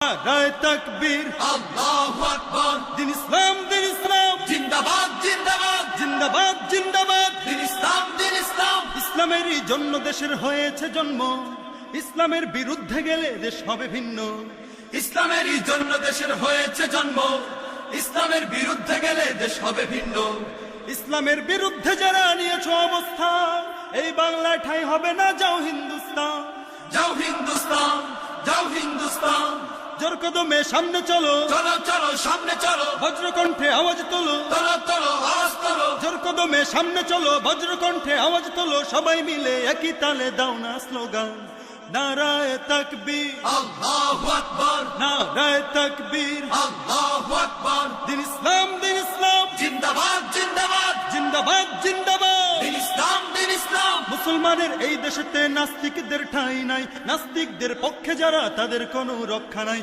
নারায়ে তাকবীর, আল্লাহু আকবার, দিন ইসলাম জিন্দাবাদ জিন্দাবাদ, জিন্দাবাদ জিন্দাবাদ। দিন ইসলাম দিন ইসলাম, ইসলামেরই জন্য দেশের হয়েছে জন্ম, ইসলামের বিরুদ্ধে গেলে দেশ হবে ভিন্ন। ইসলামেরই জন্য দেশের হয়েছে জন্ম, ইসলামের বিরুদ্ধে গেলে দেশ হবে ভিন্ন। ইসলামের বিরুদ্ধে যারা নিয়েছ অবস্থান, এই বাংলায় ঠাঁই হবে না, যাও হিন্দুস্তান। যাও হিন্দুস্তান, যাও হিন্দুস্তান, জোর কদমে সামনে চলো, চলো চলো সামনে চলো, বজ্রকণ্ঠে আওয়াজ তোলো। চলো চলো আওয়াজ তোলো, জোর কদমে সামনে চলো, বজ্রকণ্ঠে আওয়াজ তোলো। সবাই মিলে একই তালে দাও না স্লোগান, নারায়ে তাকবীর, আল্লাহু আকবার, নারায়ে তাকবীর। আল্লাহু আকবার, দিন ইসলাম জিন্দাবাদ জিন্দাবাদ, জিন্দাবাদ জিন্দাবাদ। দিন ইসলাম দিন ইসলাম। মুসলমানের এই দেশেতে নাস্তিকদের ঠাঁই নাই, নাস্তিকদের পক্ষে যারা তাদের কোনো রক্ষা নাই।